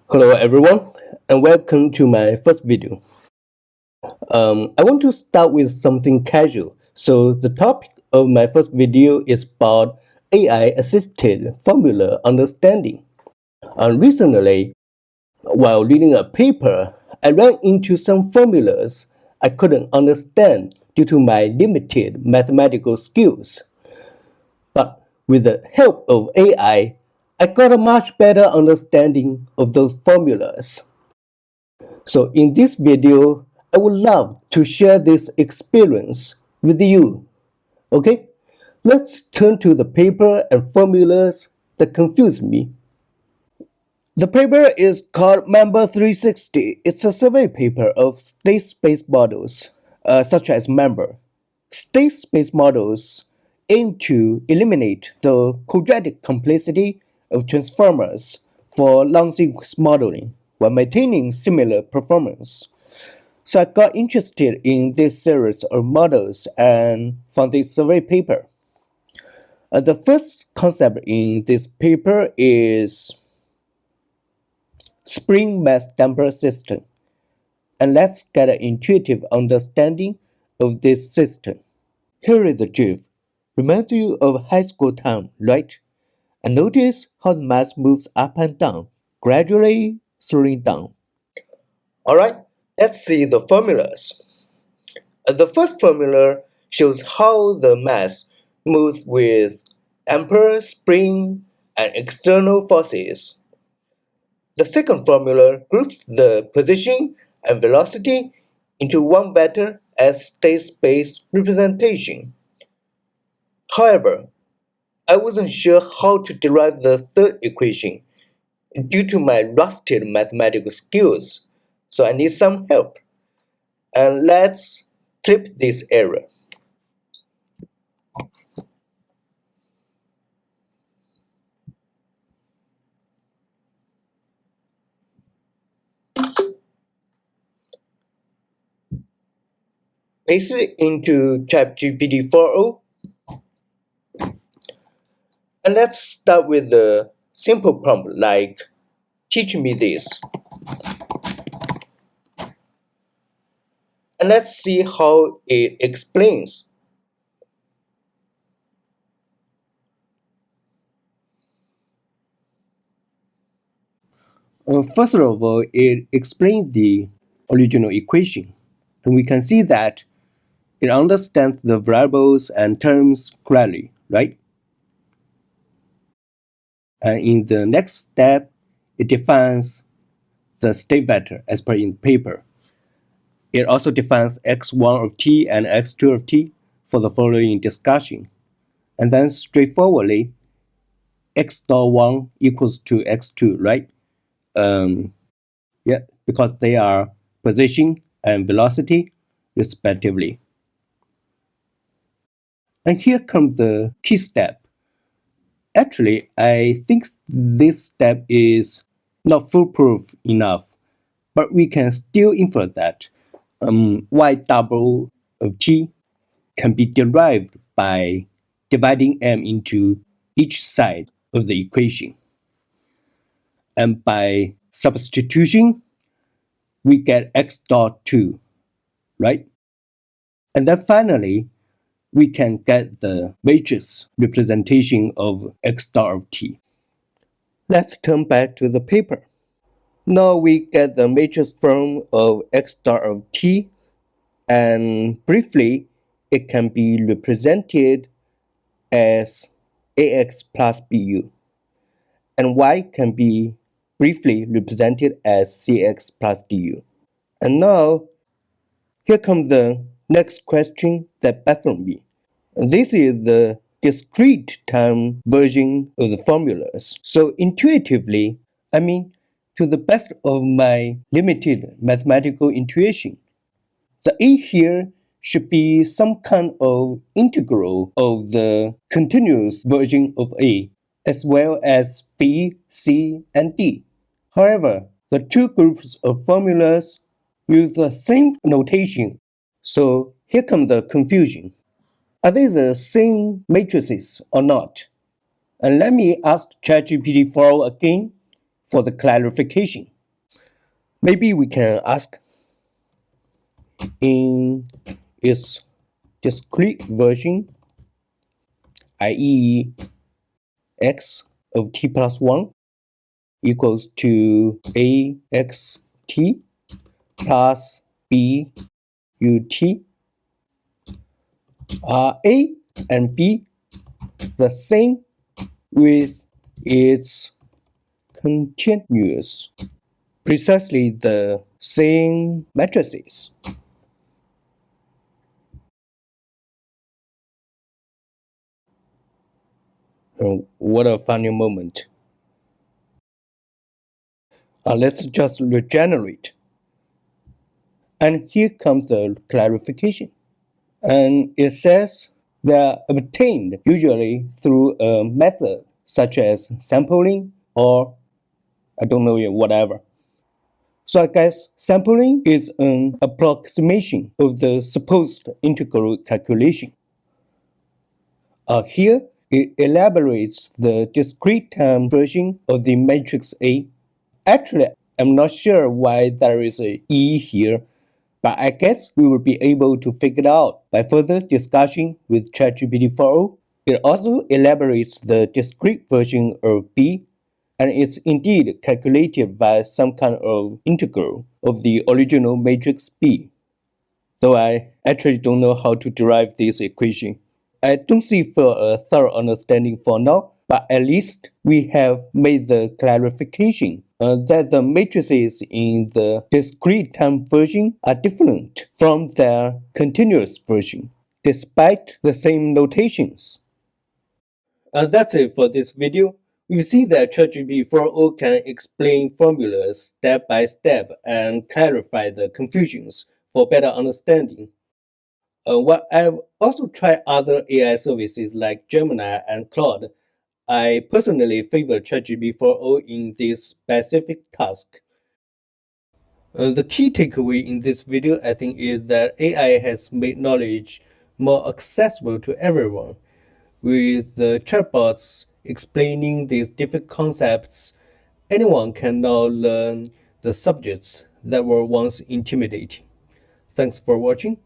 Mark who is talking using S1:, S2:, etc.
S1: Hello everyone and welcome to my first video. I want to start with something casual. So the topic of my first video is about AI assisted formula understanding. Recently, while reading a paper, I ran into some formulas I couldn't understand due to my limited mathematical skills. But with the help of I got a much better understanding of those formulas. So in this video, I would love to share this experience with you. Okay, let's turn to the paper and formulas that confuse me. The paper is called Member 360. It's a survey paper of state space models, such as Member. State space models aim to eliminate the quadratic complexity of transformers for long sequence modeling while maintaining similar performance. So I got interested in this series of models and found this survey paper. The first concept in this paper is spring mass damper system. And let's get an intuitive understanding of this system. Here is the drift. Reminds you of high school time, right? And notice how the mass moves up and down, gradually slowing down. Alright, let's see the formulas. The first formula shows how the mass moves with damper, spring, and external forces. The second formula groups the position and velocity into one vector as state space representation. However, I wasn't sure how to derive the third equation due to my rusted mathematical skills, so I need some help. And let's clip this error. Paste it into ChatGPT 4.0. And let's start with the simple prompt like teach me this. And let's see how it explains. First of all, it explains the original equation. And we can see that it understands the variables and terms clearly, right? And in the next step, it defines the state vector as per in the paper. It also defines x1 of t and x2 of t for the following discussion. And then straightforwardly, x dot 1 equals to x2, right? Yeah, because they are position and velocity respectively. And here comes the key step. Actually, I think this step is not foolproof enough, but we can still infer that y double of t can be derived by dividing m into each side of the equation. And by substitution, we get x dot 2, right? And then finally, we can get the matrix representation of x dot of t. Let's turn back to the paper. Now we get the matrix form of x dot of t, and briefly, it can be represented as ax plus bu, and y can be briefly represented as cx plus du. And now, here comes the next question that baffled me. This is the discrete time version of the formulas. So intuitively, to the best of my limited mathematical intuition, the A here should be some kind of integral of the continuous version of A, as well as B, C, and D. However, the two groups of formulas use the same notation, so here comes the confusion. Are they the same matrices or not? And let me ask ChatGPT 4 again for the clarification. Maybe we can ask in its discrete version, i.e. x of t plus 1 equals to axt plus b ut. Are a and b the same with its continuous? Precisely the same matrices. What a funny moment. Let's just regenerate. And here comes the clarification. And it says they're obtained usually through a method such as sampling or I don't know yet, whatever. So I guess sampling is an approximation of the supposed integral calculation. Here, it elaborates the discrete time version of the matrix A. Actually, I'm not sure why there is a E here, but I guess we will be able to figure it out by further discussion with ChatGPT 4o. It also elaborates the discrete version of B, and it's indeed calculated by some kind of integral of the original matrix B. Though I actually don't know how to derive this equation. I don't see for a thorough understanding for now, but at least we have made the clarification that the matrices in the discrete time version are different from their continuous version, despite the same notations. That's it for this video. You see that ChatGPT 4o can explain formulas step by step and clarify the confusions for better understanding. While I've also tried other AI services like Gemini and Claude, I personally favor ChatGPT 4o in this specific task. The key takeaway in this video, I think, is that AI has made knowledge more accessible to everyone. With the chatbots explaining these different concepts, anyone can now learn the subjects that were once intimidating. Thanks for watching.